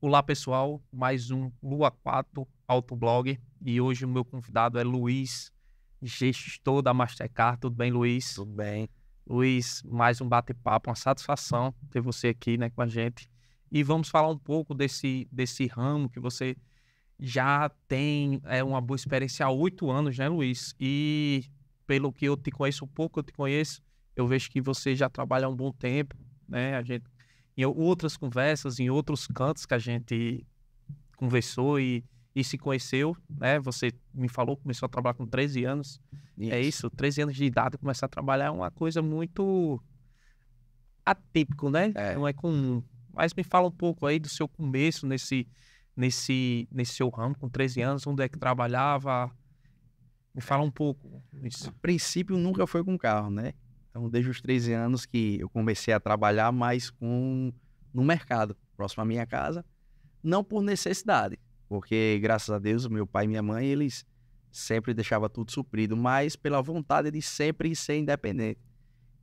Olá, pessoal. Mais um Lua 4 Autoblog. E hoje o meu convidado é Luiz, gestor da Mastercard. Tudo bem, Luiz? Tudo bem. Luiz, mais um bate-papo, uma satisfação ter você aqui, né, com a gente. E vamos falar um pouco desse ramo que você já tem uma boa experiência há 8 anos, né, Luiz? E pelo que eu te conheço, um pouco eu te conheço, eu vejo que você já trabalha há um bom tempo, né? A gente, em outras conversas, em outros cantos que a gente conversou e se conheceu, né? Você me falou que começou a trabalhar com 13 anos. É Isso. isso, 13 anos de idade, começar a trabalhar é uma coisa muito atípico, né? É. Não é comum. Mas me fala um pouco aí do seu começo nesse seu ramo, com 13 anos, onde é que trabalhava? Me fala um pouco A isso. princípio nunca foi com carro, né. Então desde os 13 anos que eu comecei a trabalhar mais no mercado, próximo à minha casa, não por necessidade, porque graças a Deus meu pai e minha mãe, eles sempre deixava tudo suprido, mas pela vontade de sempre ser independente.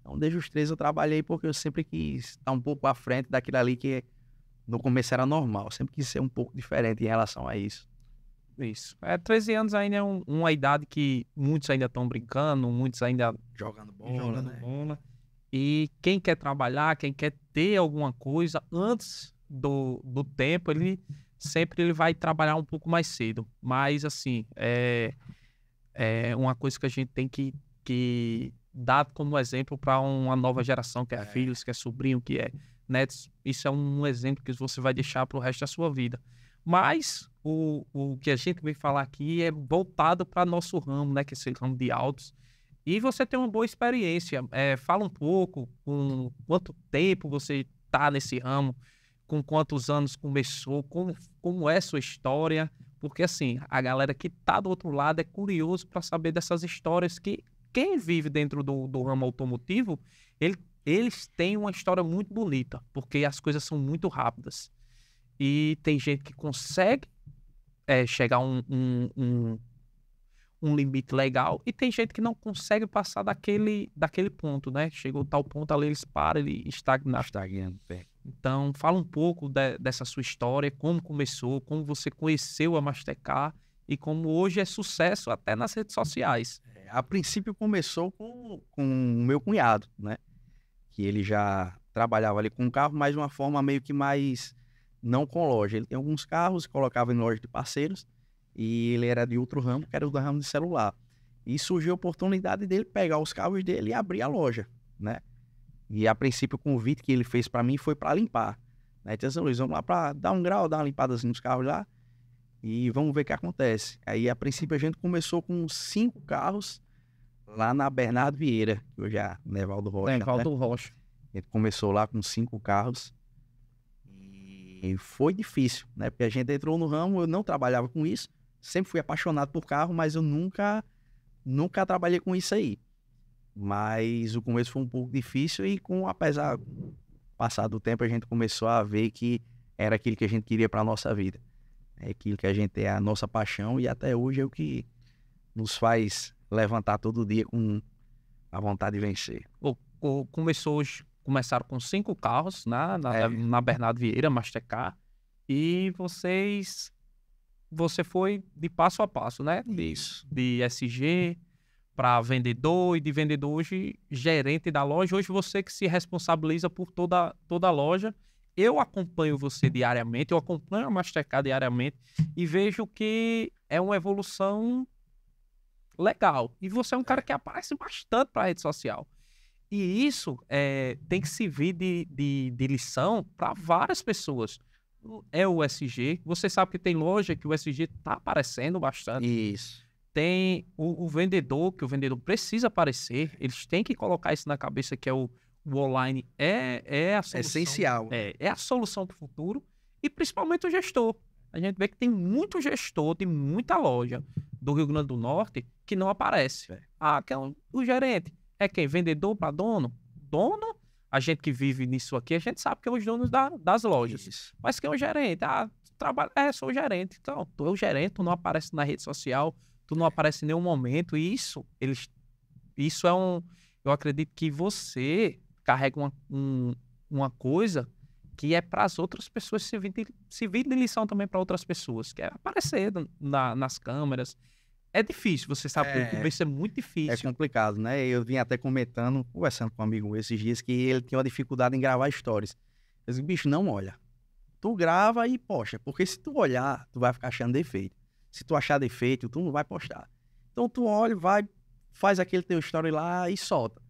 Então desde os 13 eu trabalhei porque eu sempre quis estar um pouco à frente daquilo ali que no começo era normal, sempre quis ser um pouco diferente em relação a isso. Isso. 13 anos ainda é uma idade que muitos ainda estão brincando, muitos ainda Jogando bola, jogando né. bola. E quem quer trabalhar, quem quer ter alguma coisa antes do tempo, ele vai trabalhar um pouco mais cedo. Mas, assim, é uma coisa que a gente tem que dar como exemplo para uma nova geração, que é É. filhos, que é sobrinho, que é netos. Isso é um exemplo que você vai deixar para o resto da sua vida. Mas o que a gente vem falar aqui é voltado para nosso ramo, né? Que é esse ramo de autos. E você tem uma boa experiência. Fala um pouco com quanto tempo você está nesse ramo, com quantos anos começou, como é a sua história. Porque, assim, a galera que tá do outro lado é curioso para saber dessas histórias que quem vive dentro do ramo automotivo, eles têm uma história muito bonita, porque as coisas são muito rápidas. E tem gente que consegue chegar a um limite legal e tem gente que não consegue passar daquele ponto, né? Chegou tal ponto ali, eles param, ele estagna. Estagnando, é. Então, fala um pouco dessa sua história, como começou, como você conheceu a Mastercard e como hoje é sucesso até nas redes sociais. A princípio começou com o meu cunhado, né, que ele já trabalhava ali com carro, mas de uma forma meio que mais não com loja. Ele tem alguns carros, colocava em loja de parceiros, e ele era de outro ramo, que era o do ramo de celular. E surgiu a oportunidade dele pegar os carros dele e abrir a loja, né. E a princípio o convite que ele fez para mim foi para limpar, né, então assim: "Luiz, vamos lá para dar um grau, dar uma limpada nos carros lá, e vamos ver o que acontece". Aí a princípio a gente começou com 5 carros lá na Bernardo Vieira, que hoje é a Nevaldo Né, Rocha, né. Valdo Rocha. A gente começou lá com 5 carros e foi difícil, né, porque a gente entrou no ramo, eu não trabalhava com isso, sempre fui apaixonado por carro, mas eu nunca trabalhei com isso aí. Mas o começo foi um pouco difícil e apesar do passar do tempo, a gente começou a ver que era aquilo que a gente queria para nossa vida. É aquilo que a gente é a nossa paixão e até hoje é o que nos faz levantar todo dia com a vontade de vencer. Começaram com 5 carros É, na Bernardo Vieira, Mastercard, e você foi de passo a passo, né? isso. De SG para vendedor e de vendedor hoje gerente da loja. Hoje você que se responsabiliza por toda a loja. Eu acompanho você diariamente, eu acompanho a Mastercard diariamente e vejo que é uma evolução legal. E você é um cara que aparece bastante para a rede social. E isso tem que servir de lição para várias pessoas. É o SG. Você sabe que tem loja que o SG está aparecendo bastante. Isso. Tem o vendedor, que o vendedor precisa aparecer. Eles têm que colocar isso na cabeça que o online é a solução. Essencial. É a solução para o futuro. E principalmente o gestor. A gente vê que tem muito gestor, tem muita loja do Rio Grande do Norte que não aparece. É. Que é o gerente. É quem? Vendedor para dono? Dono, a gente que vive nisso aqui, a gente sabe que é os donos das lojas. Isso. Mas quem é o gerente? Sou o gerente. Então, tu é o gerente, tu não aparece na rede social, tu não aparece em nenhum momento. E isso eu acredito que você carrega uma coisa que é para as outras pessoas servir de lição também para outras pessoas, que é aparecer nas câmeras. É difícil, você sabe, o começo é muito É difícil. complicado, né? Eu vim até comentando, conversando com um amigo meu esses dias, que ele tinha uma dificuldade em gravar stories. Eu disse, bicho, não olha. Tu grava e posta, porque se tu olhar, tu vai ficar achando defeito. Se tu achar defeito, tu não vai postar. Então tu olha, vai, faz aquele teu story lá e solta.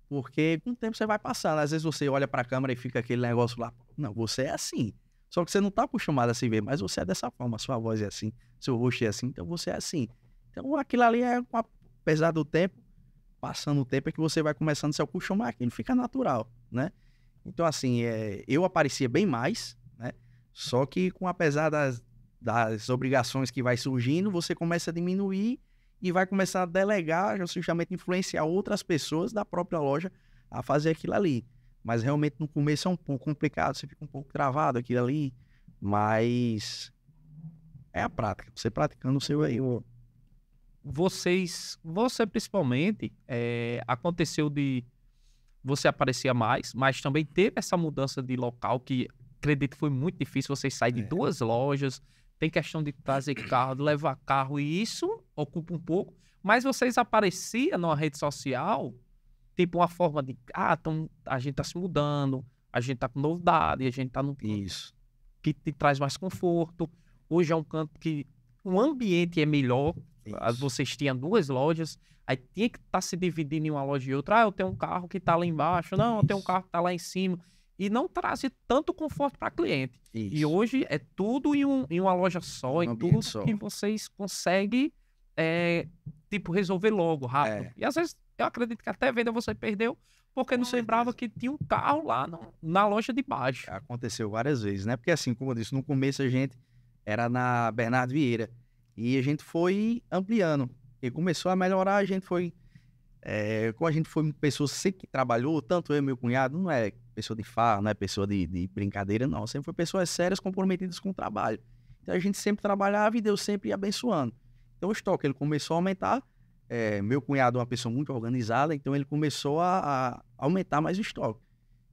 Porque com o tempo você vai passando. Às vezes você olha pra câmera e fica aquele negócio lá. Não, você é assim. Só que você não tá acostumado a se ver, mas você é dessa forma. Sua voz é assim, seu rosto é assim, então você é assim. Então aquilo ali é, apesar do tempo, passando o tempo, é que você vai começando a se acostumar, aquilo fica natural, né? Então, assim, eu aparecia bem mais, né? Só que apesar das obrigações que vai surgindo, você começa a diminuir e vai começar a delegar, justamente influenciar outras pessoas da própria loja a fazer aquilo ali. Mas realmente no começo é um pouco complicado, você fica um pouco travado aquilo ali, mas é a prática, você praticando o seu aí. Você principalmente, aconteceu de você aparecia mais, mas também teve essa mudança de local que acredito que foi muito difícil, vocês saírem de É. 2 lojas, tem questão de trazer carro, de levar carro, e isso ocupa um pouco, mas vocês apareciam numa rede social, tipo uma forma de, então a gente tá se mudando, a gente tá com novidade, a gente tá num canto Isso. que te traz mais conforto, hoje é um canto que o ambiente é melhor, Isso. vocês tinham 2 lojas, aí tinha que estar se dividindo em uma loja e outra. Eu tenho um carro que tá lá embaixo. Não, eu tenho um Isso. carro que tá lá em cima. E não traz tanto conforto para cliente. E Isso. hoje é tudo em uma loja só, Um e ambiente tudo só. que vocês conseguem, tipo, resolver logo, rápido. É. E às vezes, eu acredito que até a venda você perdeu, porque não Com lembrava certeza. que tinha um carro lá na loja de baixo. Aconteceu várias vezes, né? Porque assim, como eu disse, no começo a gente era na Bernardo Vieira e a gente foi ampliando. E começou a melhorar, a gente foi... como a gente foi uma pessoa sempre que trabalhou, tanto eu e meu cunhado, não é pessoa de farra, não é pessoa de brincadeira, não. Sempre foi pessoas sérias, comprometidas com o trabalho. Então a gente sempre trabalhava e Deus sempre ia abençoando. Então o estoque, ele começou a aumentar. Meu cunhado é uma pessoa muito organizada, então ele começou a aumentar mais o estoque.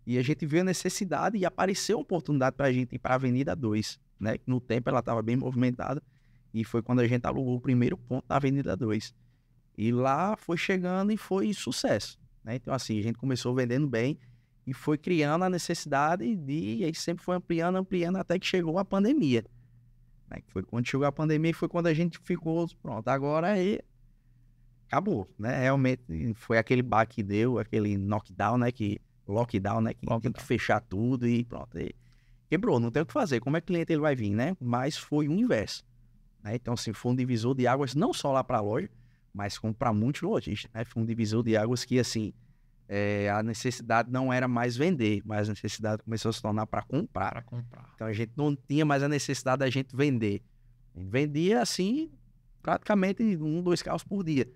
E a gente viu a necessidade e apareceu a oportunidade para a gente ir para a Avenida 2, né? No tempo ela estava bem movimentada e foi quando a gente alugou o primeiro ponto da Avenida 2. E lá foi chegando e foi sucesso, né? Então assim, a gente começou vendendo bem e foi criando a necessidade e aí sempre foi ampliando, ampliando até que chegou a pandemia, né? Foi quando chegou a pandemia e foi quando a gente ficou, pronto, agora aí acabou, né? Realmente foi aquele baque que deu, aquele knockdown, né? Lockdown, né? Que tem que fechar tudo e pronto. E quebrou, não tem o que fazer. Como é que o cliente ele vai vir, né? Mas foi o inverso, né? Então, assim, foi um divisor de águas não só lá para a loja, mas como para muitos lojistas, né? Foi um divisor de águas que, assim, a necessidade não era mais vender, mas a necessidade começou a se tornar para comprar. Para comprar. Então, a gente não tinha mais a necessidade da gente vender. A gente vendia, assim, praticamente 1, 2 carros por dia,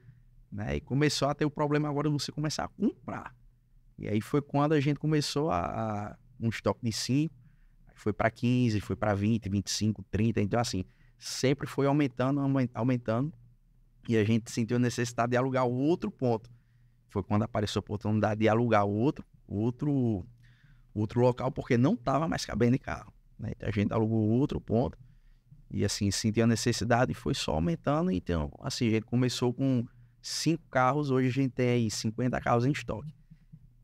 né? E começou a ter o problema agora de você começar a comprar. E aí foi quando a gente começou um estoque de 5, foi para 15, foi para 20, 25, 30. Então, assim, sempre foi aumentando, aumentando. E a gente sentiu a necessidade de alugar o outro ponto. Foi quando apareceu a oportunidade de alugar outro local, porque não estava mais cabendo em carro, né? Então a gente alugou outro ponto. E assim, sentiu a necessidade e foi só aumentando. Então, assim, a gente começou com 5 carros, hoje a gente tem aí 50 carros em estoque.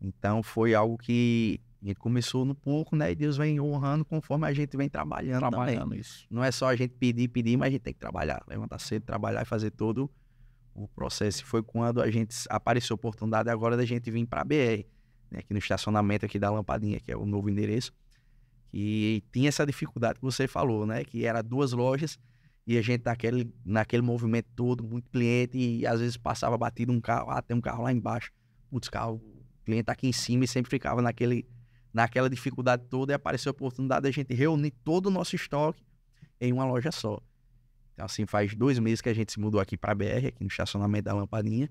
Então foi algo que a gente começou no pouco, né? E Deus vem honrando conforme a gente vem trabalhando também. Isso. Não é só a gente pedir, mas a gente tem que trabalhar. Levantar cedo, trabalhar e fazer todo o processo. E foi quando a gente apareceu a oportunidade agora da gente vir para a BR, né? Aqui no estacionamento aqui da Lampadinha, que é o novo endereço. E tinha essa dificuldade que você falou, né? Que era 2 lojas e a gente naquele movimento todo, muito cliente, e às vezes passava batido um carro, tem um carro lá embaixo, putz, carro, o cliente tá aqui em cima e sempre ficava naquela dificuldade toda e apareceu a oportunidade da gente reunir todo o nosso estoque em uma loja só. Então assim, faz 2 meses que a gente se mudou aqui para a BR, aqui no estacionamento da Lampadinha,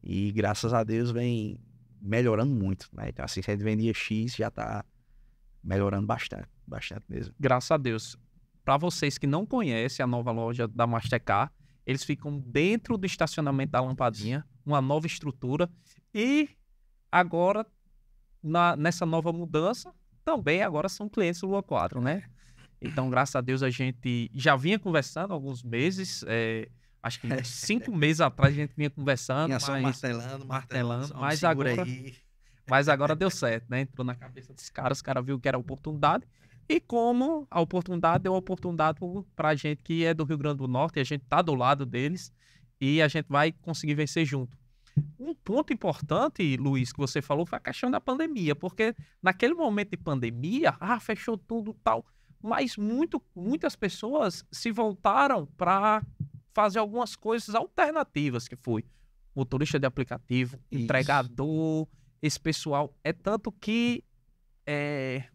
e graças a Deus vem melhorando muito, né? Então assim, se a gente vendia X, já tá melhorando bastante mesmo. Graças a Deus. Para vocês que não conhecem a nova loja da Mastercard, eles ficam dentro do estacionamento da Lampadinha, uma nova estrutura. E agora, nessa nova mudança, também agora são clientes do Lua 4, né? Então, graças a Deus, a gente já vinha conversando há alguns meses, acho que uns 5 meses atrás a gente vinha conversando, Tinha só martelando, mas segura agora, aí. mas agora deu certo, né? Entrou na cabeça dos caras, os caras viram que era oportunidade, e como a oportunidade deu oportunidade pra gente que é do Rio Grande do Norte, e a gente tá do lado deles, e a gente vai conseguir vencer junto. Um ponto importante, Luiz, que você falou, foi a questão da pandemia, porque naquele momento de pandemia, fechou tudo e tal, mas muitas pessoas se voltaram para fazer algumas coisas alternativas, que foi motorista de aplicativo, Isso. entregador, esse pessoal. É tanto que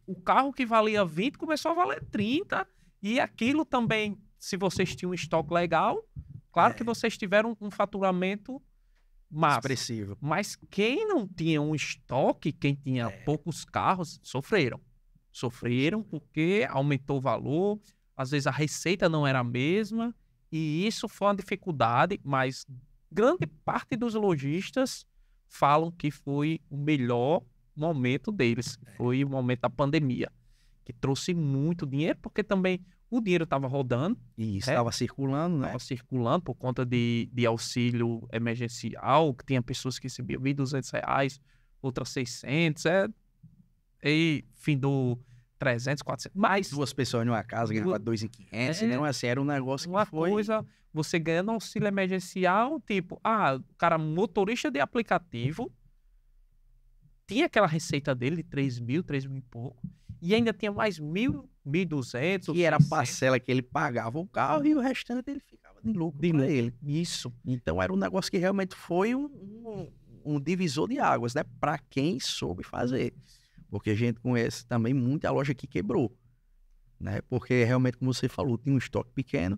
o carro que valia 20 começou a valer 30, e aquilo também, se vocês tinham um estoque legal, claro que vocês tiveram um faturamento massa. Expressivo. Mas quem não tinha um estoque, quem tinha poucos carros, sofreram porque aumentou o valor, às vezes a receita não era a mesma, e isso foi uma dificuldade, mas grande parte dos lojistas falam que foi o melhor momento deles, foi o momento da pandemia, que trouxe muito dinheiro, porque também o dinheiro estava rodando. E estava circulando, né? Estava circulando por conta de auxílio emergencial, que tinha pessoas que recebiam R$1.200, outras 600, e findou 300, 400, mas 2 pessoas numa casa ganhavam 2.500, então assim, era um negócio que uma foi... coisa, você ganhando auxílio emergencial, tipo, o cara motorista de aplicativo, tinha aquela receita dele de 3.000 e pouco, e ainda tinha mais 1.000, 1.200. Que era a parcela que ele pagava o carro e o restante ele ficava de lucro pra ele. Isso. Então era um negócio que realmente foi um divisor de águas, né? Pra quem soube fazer. Porque a gente conhece também muita loja que quebrou, né? Porque realmente, como você falou, tinha um estoque pequeno,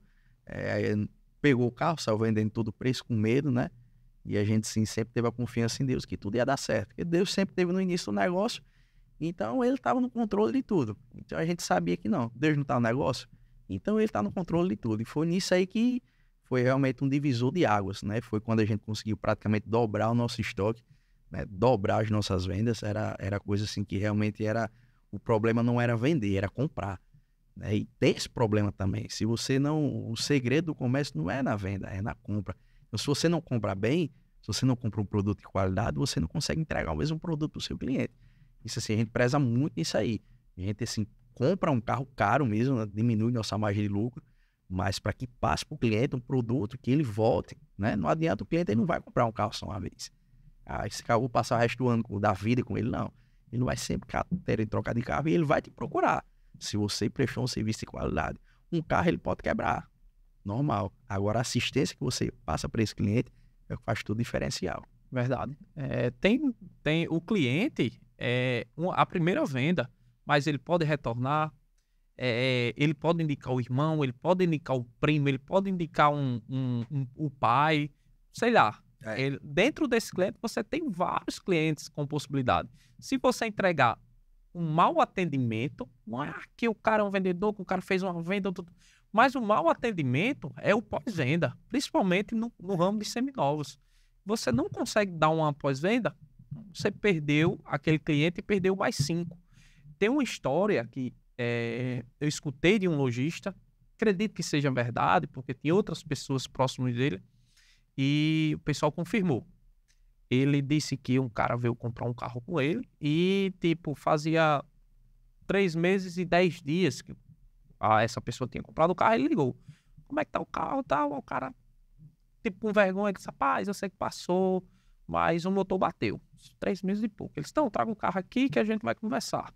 pegou o carro, saiu vendendo todo o preço com medo, né? E a gente, sim, sempre teve a confiança em Deus que tudo ia dar certo. Porque Deus sempre teve no início do negócio, então ele estava no controle de tudo. Então a gente sabia que não, Deus não está no negócio, então ele está no controle de tudo. E foi nisso aí que foi realmente um divisor de águas, né? Foi quando a gente conseguiu praticamente dobrar o nosso estoque, né? Dobrar as nossas vendas. Era coisa assim que realmente era... O problema não era vender, era comprar, né? E tem esse problema também. Se você não... O segredo do comércio não é na venda, é na compra. Então, se você não compra bem, se você não compra um produto de qualidade, você não consegue entregar o mesmo produto para o seu cliente. Isso assim, a gente preza muito nisso aí. A gente, assim, compra um carro caro mesmo, né? Diminui nossa margem de lucro, mas para que passe para o cliente um produto que ele volte, né? Não adianta o cliente, ele não vai comprar um carro só uma vez. Esse carro, vou passar o resto do ano da vida com ele, não. Ele vai sempre querer trocar de carro e ele vai te procurar, se você prestou um serviço de qualidade. Um carro ele pode quebrar, normal. Agora, a assistência que você passa para esse cliente é o que faz tudo diferencial. Verdade. Tem o cliente, a primeira venda, mas ele pode retornar, ele pode indicar o irmão, ele pode indicar o primo, ele pode indicar o pai, sei lá. Dentro desse cliente, você tem vários clientes com possibilidade. Se você entregar um mau atendimento, não é que o cara é um vendedor, que o cara fez uma venda, mas o mau atendimento é o pós-venda, principalmente no ramo de seminovos. Você não consegue dar uma pós-venda, você perdeu aquele cliente e perdeu mais 5. Tem uma história que eu escutei de um lojista, acredito que seja verdade, porque tem outras pessoas próximas dele, e o pessoal confirmou. Ele disse que um cara veio comprar um carro com ele e, tipo, fazia 3 meses e 10 dias que essa pessoa tinha comprado o carro, ele ligou. Como é que tá o carro? Tal? O cara, tipo, com vergonha, disse, rapaz, eu sei que passou, mas o motor bateu. 3 meses e pouco. Eles, então, traga o carro aqui que a gente vai conversar.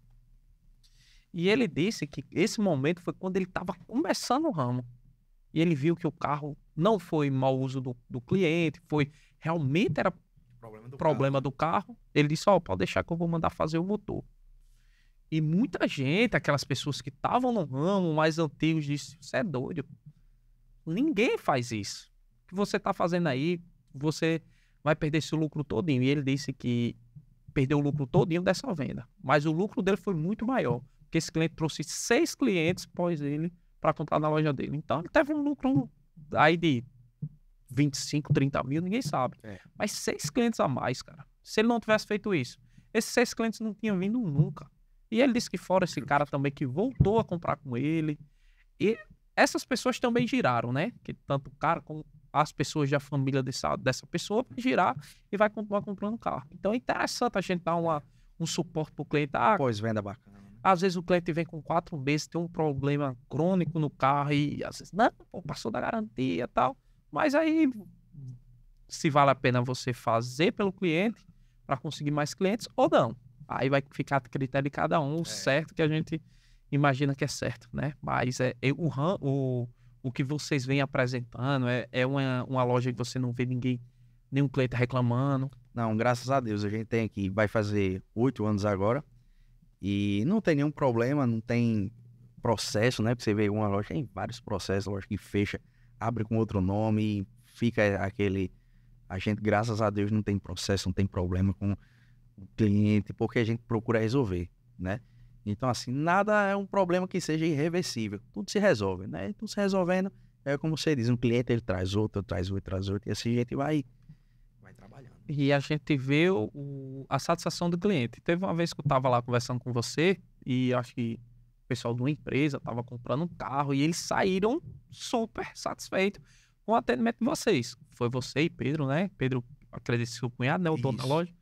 E ele disse que esse momento foi quando ele estava começando o ramo. E ele viu que o carro não foi mau uso do cliente, realmente era problema do carro. Ele disse, pode deixar que eu vou mandar fazer o motor. E muita gente, aquelas pessoas que estavam no ramo mais antigos, disse, você é doido. Ninguém faz isso. O que você está fazendo aí, você vai perder seu lucro todinho. E ele disse que perdeu o lucro todinho dessa venda. Mas o lucro dele foi muito maior. Porque esse cliente trouxe 6 clientes pós ele para comprar na loja dele. Então ele teve um lucro aí de 25, 30 mil, ninguém sabe. Mas 6 clientes a mais, cara. Se ele não tivesse feito isso, esses 6 clientes não tinham vindo nunca. E ele disse que fora esse cara também que voltou a comprar com ele. E essas pessoas também giraram, né? Que tanto o cara como as pessoas da família dessa pessoa vai girar e vai continuar comprando carro. Então é interessante a gente dar um suporte para o cliente. Pós-venda bacana. Às vezes o cliente vem com 4 meses, tem um problema crônico no carro e às vezes, não, pô, passou da garantia e tal. Mas aí, se vale a pena você fazer pelo cliente para conseguir mais clientes ou não. Aí vai ficar a critério de cada um, o certo que a gente imagina que é certo, né? Mas o que vocês vêm apresentando é uma loja que você não vê nenhum cliente reclamando. Não, graças a Deus, a gente tem aqui, vai fazer 8 anos agora, e não tem nenhum problema, não tem processo, né? Porque você vê uma loja, tem vários processos, loja que fecha, abre com outro nome, e fica aquele... A gente, graças a Deus, não tem processo, não tem problema com o cliente, porque a gente procura resolver, né? Então, assim, nada é um problema que seja irreversível. Tudo se resolve, né? Tudo se resolvendo, é como você diz, um cliente ele traz outro, e assim a gente vai trabalhando. E a gente vê a satisfação do cliente. Teve uma vez que eu estava lá conversando com você, e acho que o pessoal de uma empresa estava comprando um carro, e eles saíram super satisfeitos com o atendimento de vocês. Foi você e Pedro, né? Pedro, acredito, seu cunhado, né? O dono da loja.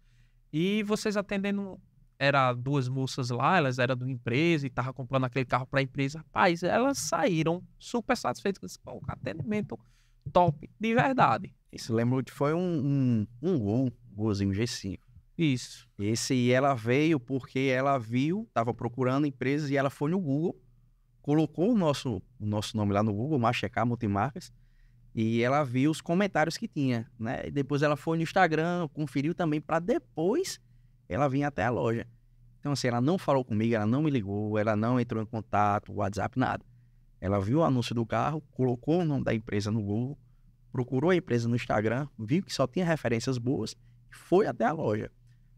E vocês atendendo, era 2 moças lá, elas eram de uma empresa e estavam comprando aquele carro para a empresa. Rapaz, elas saíram super satisfeitas com o atendimento top, de verdade. Isso, lembro que foi um Golzinho G5. Isso. Esse ela veio porque ela viu, estava procurando empresas e ela foi no Google, colocou o nosso nome lá no Google, Machecar Multimarcas, e ela viu os comentários que tinha, né? E depois ela foi no Instagram, conferiu também para depois ela vir até a loja. Então, assim, ela não falou comigo, ela não me ligou, ela não entrou em contato, WhatsApp, nada. Ela viu o anúncio do carro, colocou o nome da empresa no Google, procurou a empresa no Instagram, viu que só tinha referências boas e foi até a loja.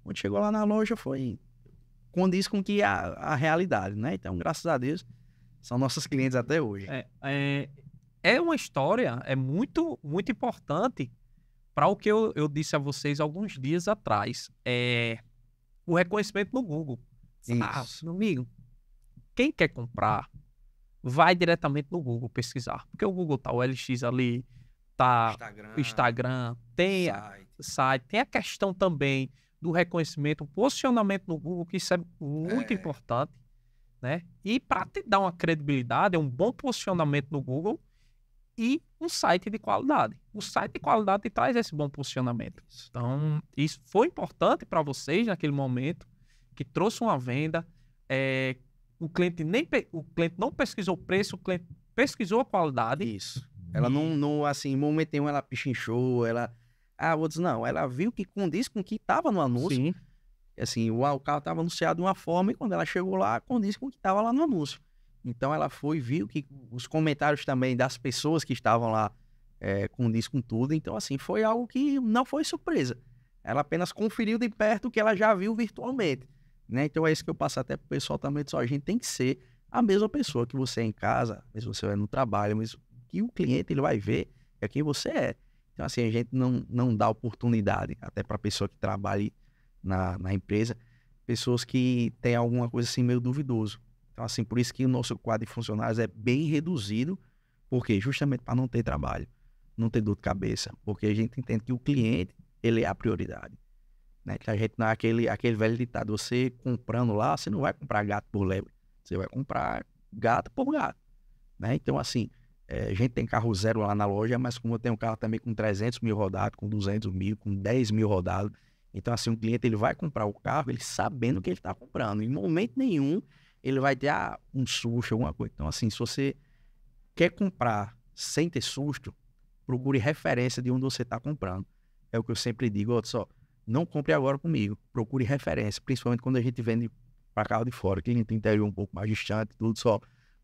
Quando chegou lá na loja, foi condiz com que a realidade, né? Então, graças a Deus, são nossos clientes até hoje. É uma história, é muito, muito importante para o que eu disse a vocês alguns dias atrás. O reconhecimento no Google. Meu amigo, quem quer comprar, vai diretamente no Google pesquisar. Porque o Google tá o LX ali, tá o Instagram, tem site, tem a questão também do reconhecimento, o posicionamento no Google, que isso é muito importante, né? E para te dar uma credibilidade, é um bom posicionamento no Google e um site de qualidade. O site de qualidade traz esse bom posicionamento. Então, isso foi importante para vocês naquele momento, que trouxe uma venda. O cliente não pesquisou o preço, o cliente pesquisou a qualidade. Isso. Ela não assim, em momento nenhum ela pichinchou, vou dizer, não, ela viu que condiz com o que estava no anúncio. Sim. Assim, o carro estava anunciado de uma forma e quando ela chegou lá, condiz com o que estava lá no anúncio. Então ela foi, viu que os comentários também das pessoas que estavam lá condiz com tudo. Então, assim, foi algo que não foi surpresa. Ela apenas conferiu de perto o que ela já viu virtualmente, né? Então é isso que eu passo até pro pessoal também. A gente tem que ser a mesma pessoa que você é em casa, mesmo você é no trabalho, mas que o cliente ele vai ver é quem você é. Então, assim, a gente não dá oportunidade até para pessoa que trabalhe na empresa, pessoas que têm alguma coisa assim meio duvidoso. Então, assim, por isso que o nosso quadro de funcionários é bem reduzido, porque justamente para não ter trabalho, não ter dor de cabeça, porque a gente entende que o cliente, ele é a prioridade, né? Que a gente não é aquele velho ditado, você comprando lá, você não vai comprar gato por lebre, você vai comprar gato por gato, né? Então, assim, a gente tem carro zero lá na loja, mas como eu tenho um carro também com 300 mil rodados, com 200 mil, com 10 mil rodados, então, assim, o cliente ele vai comprar o carro, ele sabendo o que ele está comprando. Em momento nenhum, ele vai ter um susto, alguma coisa. Então, assim, se você quer comprar sem ter susto, procure referência de onde você está comprando. É o que eu sempre digo, olha só, não compre agora comigo, procure referência, principalmente quando a gente vende para carro de fora, cliente interior um pouco mais distante, tudo só.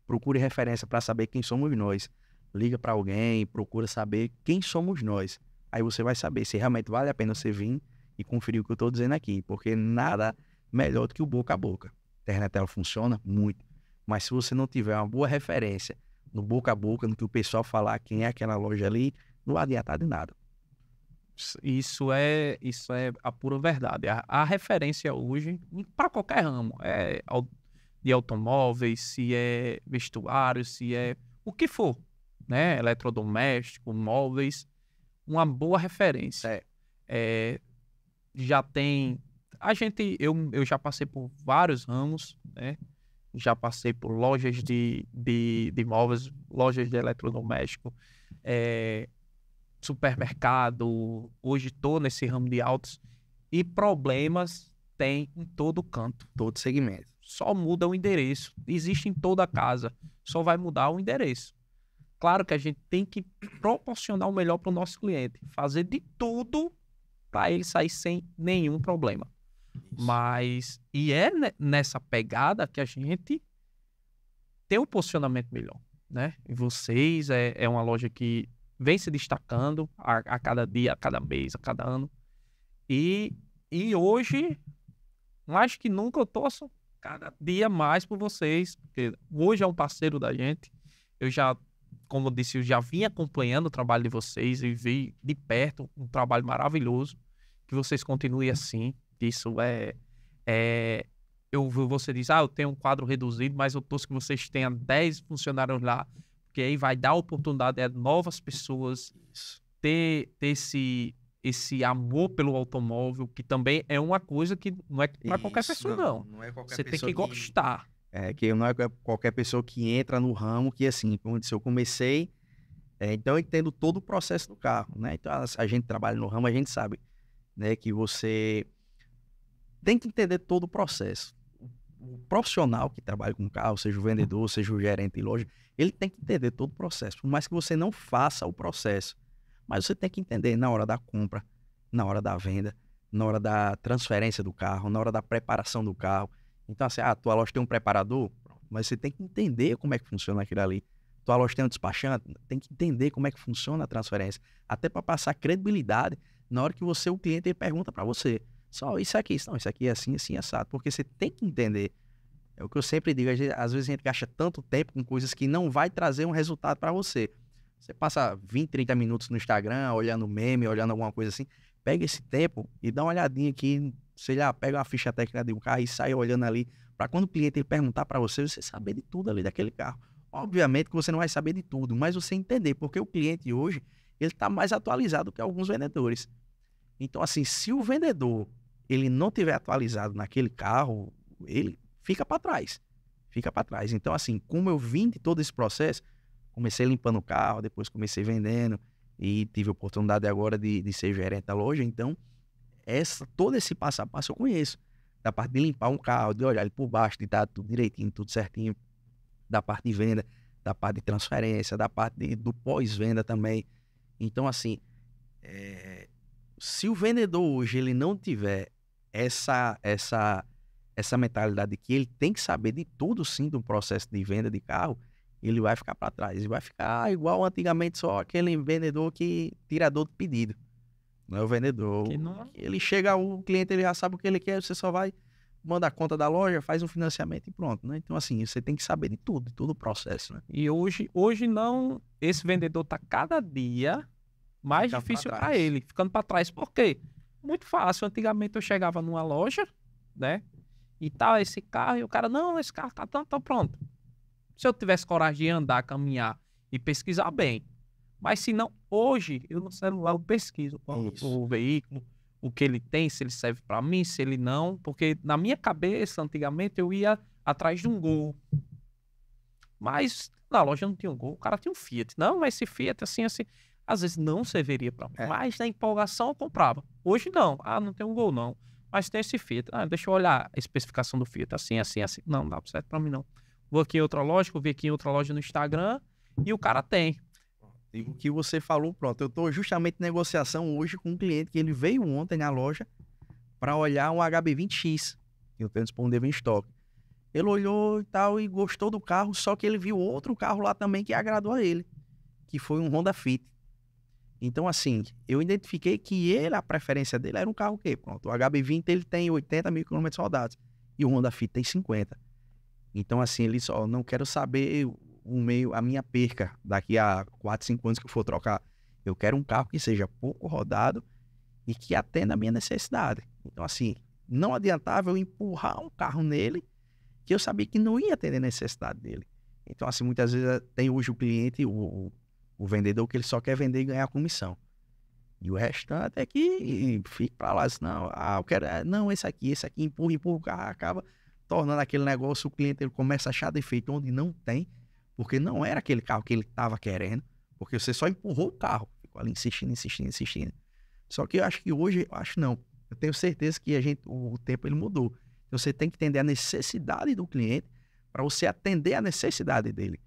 Procure referência para saber quem somos nós. Liga para alguém, procura saber quem somos nós. Aí você vai saber se realmente vale a pena você vir e conferir o que eu estou dizendo aqui, porque nada melhor do que o boca a boca. A internet ela funciona muito, mas se você não tiver uma boa referência no boca a boca, no que o pessoal falar quem é aquela loja ali, não vai adiantar de nada. Isso é a pura verdade. A referência hoje, para qualquer ramo, de automóveis, se é vestuário, se é o que for, né? Eletrodoméstico, móveis, uma boa referência. Já tem... Eu já passei por vários ramos, né? Já passei por lojas de móveis, lojas de eletrodoméstico, supermercado. Hoje estou nesse ramo de autos e problemas tem em todo canto. Todo segmento. Só muda o endereço. Existe em toda casa. Só vai mudar o endereço. Claro que a gente tem que proporcionar o melhor para o nosso cliente. Fazer de tudo para ele sair sem nenhum problema. Mas, e é nessa pegada que a gente tem um posicionamento melhor, né? E vocês é uma loja que vem se destacando a cada dia, a cada mês, a cada ano. E hoje, mais que nunca, eu torço cada dia mais por vocês, porque hoje é um parceiro da gente. Eu já, como eu disse, eu já vim acompanhando o trabalho de vocês e vi de perto um trabalho maravilhoso. Que vocês continuem assim. Isso você diz, eu tenho um quadro reduzido, mas eu torço que vocês tenham 10 funcionários lá, porque aí vai dar oportunidade a novas pessoas ter esse amor pelo automóvel, que também é uma coisa que não é para qualquer pessoa, não. Não é qualquer você tem pessoa que gostar. Que não é qualquer pessoa que entra no ramo, que assim, como eu disse, eu comecei, então eu entendo todo o processo do carro, né? Então a gente trabalha no ramo, a gente sabe, né, que você tem que entender todo o processo. O profissional que trabalha com carro, seja o vendedor, seja o gerente de loja, ele tem que entender todo o processo, por mais que você não faça o processo. Mas você tem que entender na hora da compra, na hora da venda, na hora da transferência do carro, na hora da preparação do carro. Então, assim, tua loja tem um preparador, mas você tem que entender como é que funciona aquilo ali. Tua loja tem um despachante, tem que entender como é que funciona a transferência. Até para passar credibilidade na hora que o cliente ele pergunta para você. Só isso aqui, não, isso aqui é assim, assim, assado. Porque você tem que entender. É o que eu sempre digo, às vezes a gente gasta tanto tempo com coisas que não vai trazer um resultado para você. Você passa 20, 30 minutos no Instagram, olhando meme, olhando alguma coisa assim. Pega esse tempo e dá uma olhadinha aqui, sei lá, pega uma ficha técnica de um carro e sai olhando ali, para quando o cliente ele perguntar para você, você saber de tudo ali daquele carro. Obviamente que você não vai saber de tudo, mas você entender, porque o cliente hoje, ele está mais atualizado que alguns vendedores. Então, assim, se o vendedor ele não tiver atualizado naquele carro, ele fica para trás. Fica para trás. Então, assim, como eu vim de todo esse processo, comecei limpando o carro, depois comecei vendendo e tive a oportunidade agora de ser gerente da loja. Então, todo esse passo a passo eu conheço. Da parte de limpar um carro, de olhar ele por baixo, de dar tudo direitinho, tudo certinho. Da parte de venda, da parte de transferência, da parte do pós-venda também. Então, assim, se o vendedor hoje ele não tiver essa mentalidade de que ele tem que saber de tudo sim do processo de venda de carro, ele vai ficar para trás. Ele vai ficar igual antigamente, só aquele vendedor que tirador de pedido. Não é o vendedor. Ele chega, o cliente ele já sabe o que ele quer, você só vai, manda a conta da loja, faz um financiamento e pronto, né? Então, assim, você tem que saber de tudo, todo o processo, né? E hoje não, esse vendedor tá cada dia mais difícil para ele, ficando para trás. Por quê? Muito fácil. Antigamente eu chegava numa loja, né? E tal, esse carro, e o cara, não, esse carro tá pronto. Se eu tivesse coragem de andar, caminhar e pesquisar bem. Mas se não, hoje, eu no celular eu pesquiso o veículo, o que ele tem, se ele serve para mim, se ele não. Porque na minha cabeça, antigamente, eu ia atrás de um Gol. Mas na loja não tinha um Gol, o cara tinha um Fiat. Não, mas esse Fiat, assim, às vezes não serviria para mim. Mas na empolgação eu comprava. Hoje não. Não tem um Gol não. Mas tem esse Fiat. Deixa eu olhar a especificação do Fiat. Assim, assim, assim. Não dá certo para mim não. Vou aqui em outra loja, vou ver aqui em outra loja no Instagram e o cara tem. E o que você falou, pronto. Eu estou justamente em negociação hoje com um cliente que ele veio ontem na loja para olhar um HB20X, que eu tenho disponível em estoque. Ele olhou e tal e gostou do carro, só que ele viu outro carro lá também que agradou a ele, que foi um Honda Fit. Então, assim, eu identifiquei que a preferência dele era um carro o quê? Pronto, o HB20 ele tem 80 mil quilômetros rodados e o Honda Fit tem 50. Então, assim, ele só, não quero saber a minha perca daqui a 4, 5 anos que eu for trocar. Eu quero um carro que seja pouco rodado e que atenda a minha necessidade. Então, assim, não adiantava eu empurrar um carro nele que eu sabia que não ia atender a necessidade dele. Então, assim, muitas vezes tem hoje o cliente, o vendedor, que ele só quer vender e ganhar comissão. E o restante é que fica pra lá. Assim, não, eu quero... Não, esse aqui, empurra, o carro acaba tornando aquele negócio, o cliente ele começa a achar defeito onde não tem, porque não era aquele carro que ele estava querendo, porque você só empurrou o carro, ficou ali insistindo. Só que eu acho que hoje, não, eu tenho certeza que o tempo ele mudou. Então você tem que entender a necessidade do cliente para você atender a necessidade dele,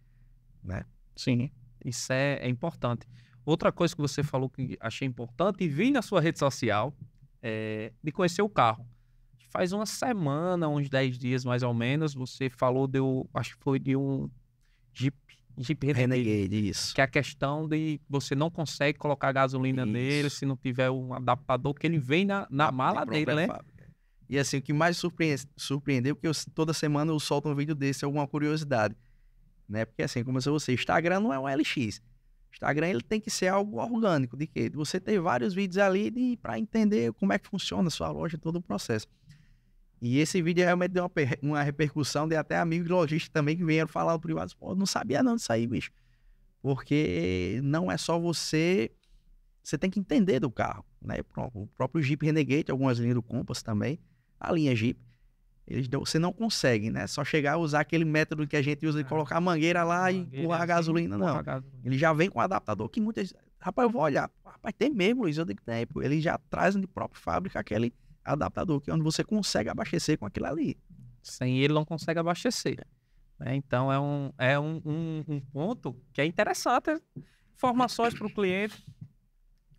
né? Sim, isso é importante. Outra coisa que você falou que achei importante e vi na sua rede social é de conhecer o carro. Faz uma semana, uns 10 dias mais ou menos, você falou acho que foi de um Jeep Renegade, isso. Que é a questão de você não consegue colocar gasolina nele se não tiver um adaptador que ele vem na mala dele, né? Fábrica. E assim, o que mais surpreendeu, porque toda semana eu solto um vídeo desse, alguma curiosidade, né? Porque assim, como eu disse a você, Instagram não é um LX. Instagram ele tem que ser algo orgânico, de quê? Você tem vários vídeos ali para entender como é que funciona a sua loja, todo o processo. E esse vídeo realmente deu uma repercussão, de até amigos lojistas também que vieram falar no privado, pô, não sabia não disso aí, bicho. Porque não é só você tem que entender do carro, né? O próprio Jeep Renegade, algumas linhas do Compass também, a linha Jeep, você não consegue, né? Só chegar a usar aquele método que a gente usa de colocar a mangueira lá e empurrar a gasolina, não. Ele já vem com adaptador, que muitas... Rapaz, eu vou olhar. Rapaz, tem mesmo, Luiz, eu digo que tem. Ele já traz de própria fábrica aquele adaptador, que é onde você consegue abastecer com aquilo ali. Sem ele não consegue abastecer. Né? Então é um ponto que é interessante. Informações para o cliente.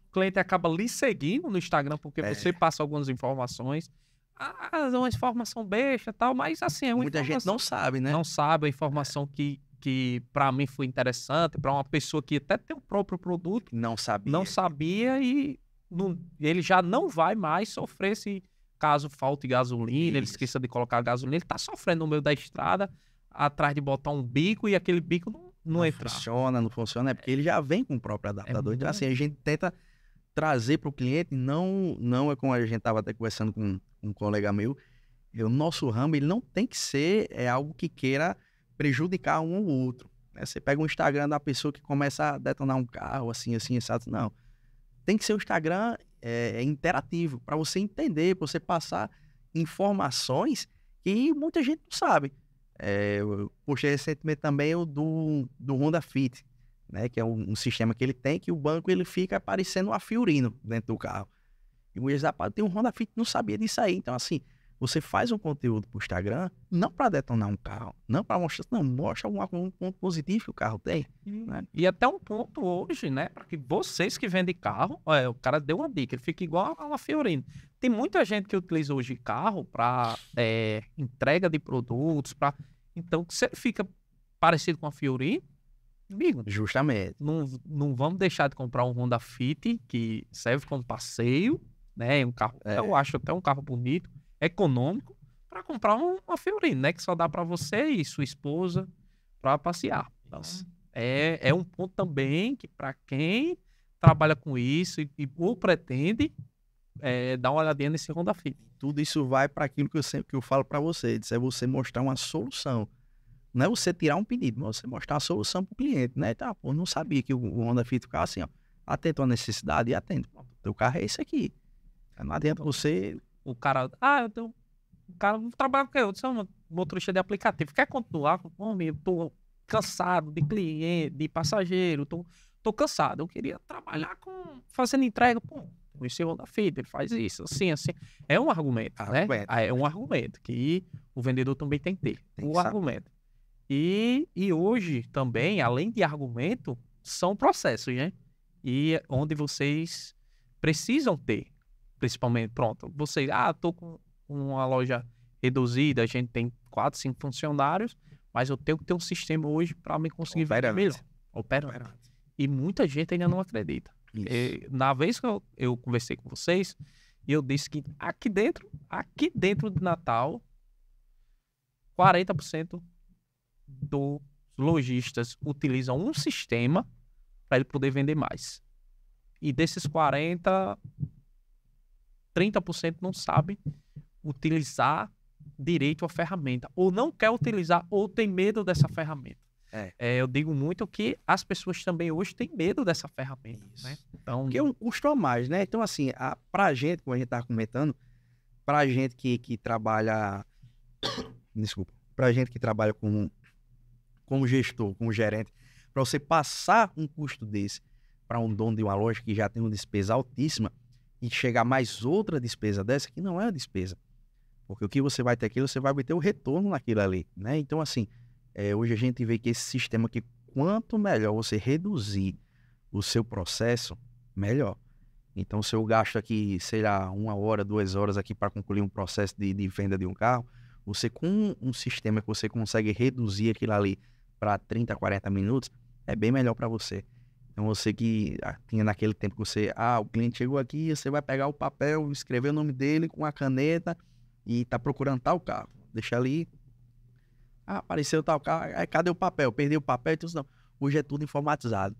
O cliente acaba lhe seguindo no Instagram porque você passa algumas informações. Uma informação besta e tal, mas assim, é uma muita gente não sabe, né? Não sabe a informação que para mim foi interessante, para uma pessoa que até tem o próprio produto. Não sabia e ele já não vai mais sofrer se caso falte gasolina, ele esqueça de colocar gasolina, ele tá sofrendo no meio da estrada, atrás de botar um bico e aquele bico não entra. Não funciona, é porque ele já vem com o próprio adaptador. Então, assim, a gente tenta trazer para o cliente, não é como a gente estava até conversando com um colega meu, o nosso ramo, ele não tem que ser algo que queira prejudicar um ou outro. Né? Você pega um Instagram da pessoa que começa a detonar um carro, assim, exato. Não. Tem que ser o Instagram interativo, para você entender, para você passar informações que muita gente não sabe. Eu postei recentemente também o do Honda Fit, né, que é um sistema que ele tem, que o banco ele fica parecendo uma Fiorino dentro do carro. E o rapaz tem um Honda Fit, não sabia disso aí. Então, assim, você faz um conteúdo pro Instagram, não para detonar um carro, não para mostrar, não, mostra um ponto positivo que o carro tem. Né? E até um ponto hoje, né, para que vocês que vendem carro, o cara deu uma dica, ele fica igual a uma Fiorino. Tem muita gente que utiliza hoje carro para entrega de produtos, então, se ele fica parecido com a Fiorino, amigo, justamente. Não vamos deixar de comprar um Honda Fit, que serve como passeio, né? Um carro, eu acho até um carro bonito, econômico, para comprar uma Fiorino, né? Que só dá para você e sua esposa para passear. Então, é um ponto também que para quem trabalha com isso ou pretende dar uma olhadinha nesse Honda Fit. Tudo isso vai para aquilo que eu falo para vocês, é você mostrar uma solução. Não é você tirar um pedido, mas você mostrar uma solução para o cliente, né? Tá, pô, não sabia que o Honda Fit ficava assim, ó. Atento à necessidade e atento. O teu carro é esse aqui. Não adianta você... O cara... O cara trabalha com eu sou motorista de aplicativo. Quer continuar? Homem, eu tô cansado de cliente, de passageiro. Tô cansado. Eu queria trabalhar fazendo entrega. Pô, esse Honda Fit, ele faz isso, assim. É um argumento, né? É um argumento que o vendedor também tem que ter. Argumento. E hoje também, além de argumento, são processos, né? E onde vocês precisam ter, principalmente, pronto, vocês, tô com uma loja reduzida, a gente tem 4, 5 funcionários, mas eu tenho que ter um sistema hoje para me conseguir vender melhor. Operante. E muita gente ainda não acredita. Na vez que eu conversei com vocês, eu disse que aqui dentro de Natal, 40% dos lojistas utilizam um sistema para ele poder vender mais. E desses 40, 30% não sabem utilizar direito à ferramenta, ou não quer utilizar, ou tem medo dessa ferramenta. Eu digo muito que as pessoas também hoje têm medo dessa ferramenta, né? Então, porque é um custo a mais, né? Então, assim, pra gente, como a gente tava comentando, pra gente que trabalha... Desculpa. Pra gente que trabalha como gestor, como gerente, para você passar um custo desse para um dono de uma loja que já tem uma despesa altíssima e chegar mais outra despesa dessa, que não é uma despesa. Porque o que você vai ter aqui, você vai ter o retorno naquilo ali, né? Então, assim, hoje a gente vê que esse sistema aqui, quanto melhor você reduzir o seu processo, melhor. Então, se eu gasto aqui, sei lá, 1 hora, 2 horas aqui para concluir um processo de venda de um carro, você com um sistema que você consegue reduzir aquilo ali para 30, 40 minutos, é bem melhor para você. Então, você que tinha naquele tempo que você... o cliente chegou aqui, você vai pegar o papel, escrever o nome dele com a caneta e tá procurando tal carro. Deixa ali. Apareceu tal carro. Cadê o papel? Perdeu o papel. Então, não. Hoje é tudo informatizado.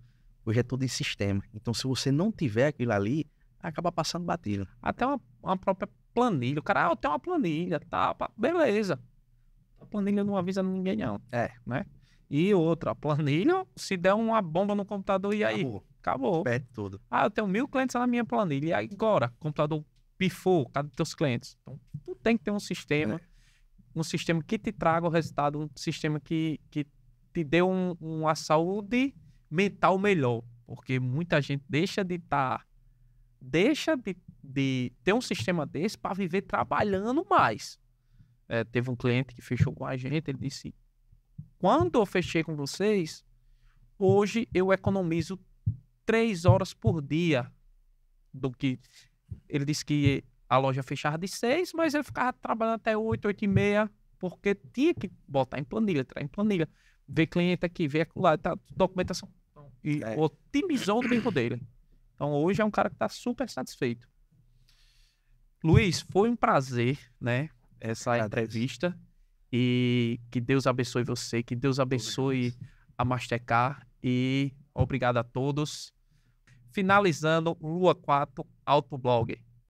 Hoje é tudo em sistema. Então, se você não tiver aquilo ali, acaba passando batido. Até uma própria planilha. O cara, eu tenho uma planilha, tá? Beleza. A planilha não avisa ninguém, não. Né? E outra, a planilha, se der uma bomba no computador, e aí? Acabou. Perde tudo. Eu tenho 1000 clientes na minha planilha. E agora? O computador pifou, cadê teus clientes? Então, tu tem que ter um sistema que te traga o resultado, um sistema que te dê uma saúde mental melhor. Porque muita gente deixa de ter um sistema desse para viver trabalhando mais. Teve um cliente que fechou com a gente, ele disse: quando eu fechei com vocês, hoje eu economizo 3 horas por dia do que... Ele disse que a loja fechava de 6, mas ele ficava trabalhando até 8, 8 e meia, porque tinha que botar em planilha, entrar em planilha, ver cliente aqui, ver lá, tá, documentação. E otimizou o tempo dele. Então hoje é um cara que está super satisfeito. Luiz, foi um prazer, né? Essa entrevista. E que Deus abençoe você, que Deus abençoe a Mastercard. E obrigado a todos. Finalizando, Lua 4 Autoblog.